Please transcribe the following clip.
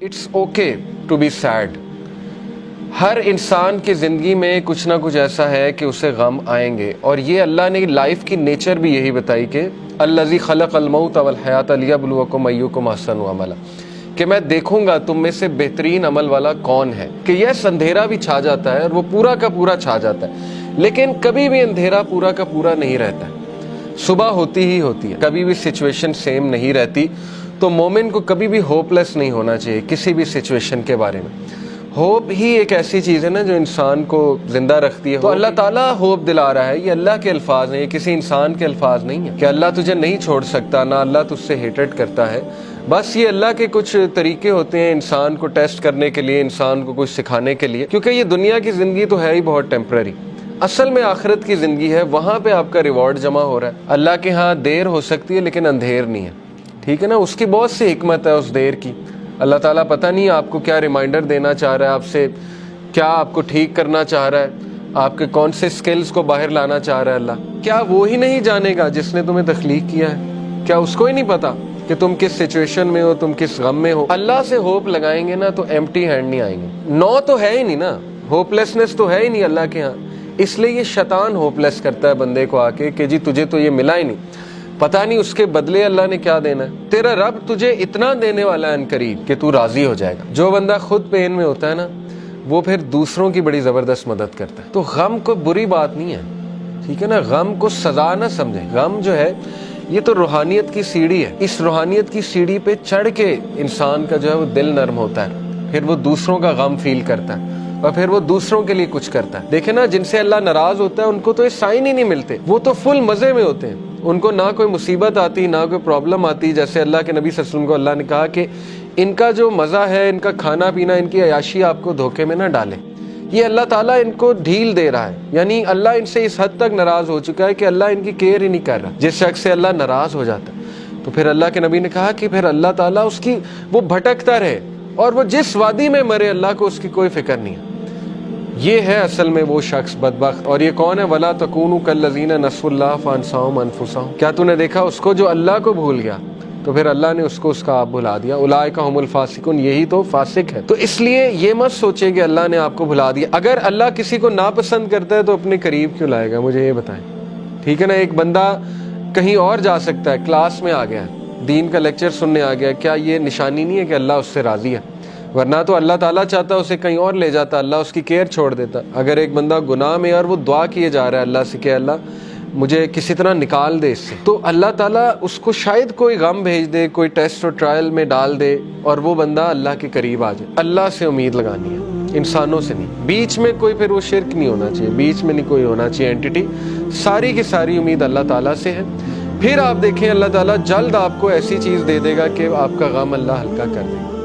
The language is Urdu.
It's okay to be sad. ہر انسان کی زندگی میں کچھ نہ کچھ ایسا ہے کہ اسے غم آئیں گے، اور یہ اللہ نے لائف کی نیچر بھی یہی بتائی کہ الذی خلق الموت والحیات لیبلوکم ایکم احسن عملا، کہ میں دیکھوں گا تم میں سے بہترین عمل والا کون ہے. کہ یس اندھیرا بھی چھا جاتا ہے اور وہ پورا کا پورا چھا جاتا ہے، لیکن کبھی بھی اندھیرا پورا کا پورا نہیں رہتا ہے. صبح ہوتی ہی ہوتی ہے، کبھی بھی سچویشن سیم نہیں رہتی. تو مومن کو کبھی بھی ہوپ لیس نہیں ہونا چاہیے کسی بھی سچویشن کے بارے میں. ہوپ ہی ایک ایسی چیز ہے نا جو انسان کو زندہ رکھتی ہے. تو اللہ تعالیٰ ہوپ دلا رہا ہے. یہ اللہ کے الفاظ ہیں، یہ کسی انسان کے الفاظ نہیں ہیں کہ اللہ تجھے نہیں چھوڑ سکتا، نہ اللہ تجھ سے ہیٹڈ کرتا ہے. بس یہ اللہ کے کچھ طریقے ہوتے ہیں انسان کو ٹیسٹ کرنے کے لیے، انسان کو کچھ سکھانے کے لیے، کیونکہ یہ دنیا کی زندگی تو ہے ہی بہت ٹیمپرری. اصل میں آخرت کی زندگی ہے، وہاں پہ آپ کا ریوارڈ جمع ہو رہا ہے. اللہ کے ہاں دیر ہو سکتی ہے لیکن اندھیر نہیں ہے، ٹھیک ہے نا. اس کی بہت سی حکمت ہے اس دیر کی. اللہ تعالیٰ پتہ نہیں آپ کو کیا ریمائنڈر دینا چاہ رہا ہے، آپ سے کیا آپ کو ٹھیک کرنا چاہ رہا ہے، آپ کے کون سے سکلز کو باہر لانا چاہ رہا ہے. اللہ کیا وہ ہی نہیں جانے گا جس نے تمہیں تخلیق کیا ہے؟ کیا اس کو ہی نہیں پتا کہ تم کس سچویشن میں ہو، تم کس غم میں ہو؟ اللہ سے ہوپ لگائیں گے نا تو ایمٹی ہینڈ نہیں آئیں گے. نو تو ہے ہی نہیں نا، ہوپ لیسنس تو ہے ہی نہیں اللہ کے ہاں. اس لیے یہ شیطان ہوپ لیس کرتا ہے بندے کو آ کے کہ جی تجھے تو یہ ملا ہی نہیں، پتہ نہیں اس کے بدلے اللہ نے کیا دینا ہے. تیرا رب تجھے اتنا دینے والا ہے عنقریب کہ تو راضی ہو جائے گا. جو بندہ خود پین میں ہوتا ہے نا، وہ پھر دوسروں کی بڑی زبردست مدد کرتا ہے. تو غم کو بری بات نہیں ہے، ٹھیک ہے نا. غم کو سزا نہ سمجھیں. غم جو ہے یہ تو روحانیت کی سیڑھی ہے. اس روحانیت کی سیڑھی پہ چڑھ کے انسان کا جو ہے وہ دل نرم ہوتا ہے، پھر وہ دوسروں کا غم فیل کرتا ہے اور پھر وہ دوسروں کے لیے کچھ کرتا ہے. دیکھیں نا، جن سے اللہ ناراض ہوتا ہے ان کو تو یہ سائن ہی نہیں ملتے، وہ تو فل مزے میں ہوتے ہیں. ان کو نہ کوئی مصیبت آتی، نہ کوئی پرابلم آتی. جیسے اللہ کے نبی صلی اللہ علیہ وسلم کو اللہ نے کہا کہ ان کا جو مزہ ہے، ان کا کھانا پینا، ان کی عیاشی آپ کو دھوکے میں نہ ڈالے. یہ اللہ تعالیٰ ان کو ڈھیل دے رہا ہے. یعنی اللہ ان سے اس حد تک ناراض ہو چکا ہے کہ اللہ ان کی کیئر ہی نہیں کر رہا. جس شخص سے اللہ ناراض ہو جاتا ہے تو پھر اللہ کے نبی نے کہا کہ پھر اللہ تعالیٰ اس کی وہ بھٹکتا رہے اور وہ جس وادی میں مرے اللہ کو اس کی کوئی فکر نہیں ہے. یہ ہے اصل میں وہ شخص بدبخت. اور یہ کون ہے؟ وَلَا تَكُونُوا كَالَّذِينَ نَسُوا اللَّهَ فَأَنسَاهُمْ أَنفُسَهُمْ. کیا تو نے دیکھا اس کو جو اللہ کو بھول گیا تو پھر اللہ نے اس کو اس کا آپ بھلا دیا. اولئک هم الفاسقون، یہی تو فاسق ہے. تو اس لیے یہ مت سوچے کہ اللہ نے آپ کو بھلا دیا. اگر اللہ کسی کو ناپسند کرتا ہے تو اپنے قریب کیوں لائے گا؟ مجھے یہ بتائیں، ٹھیک ہے نا. ایک بندہ کہیں اور جا سکتا ہے، کلاس میں آ گیا ہے، دین کا لیکچر سننے آ گیا، کیا یہ نشانی نہیں ہے کہ اللہ اس سے راضی ہے؟ ورنہ تو اللہ تعالیٰ چاہتا اسے کہیں اور لے جاتا، اللہ اس کی کیئر چھوڑ دیتا. اگر ایک بندہ گناہ میں اور وہ دعا کیے جا رہا ہے اللہ سے کہ اللہ مجھے کسی طرح نکال دے اس سے، تو اللہ تعالیٰ اس کو شاید کوئی غم بھیج دے، کوئی ٹیسٹ اور ٹرائل میں ڈال دے اور وہ بندہ اللہ کے قریب آ جائے. اللہ سے امید لگانی ہے، انسانوں سے نہیں. بیچ میں کوئی پھر وہ شرک نہیں ہونا چاہیے، بیچ میں نہیں کوئی ہونا چاہیے اینٹی. ساری کی ساری امید اللہ تعالیٰ سے ہے. پھر آپ دیکھیں اللہ تعالیٰ جلد آپ کو ایسی چیز دے دے گا کہ آپ کا غم اللہ ہلکا کر دے گا.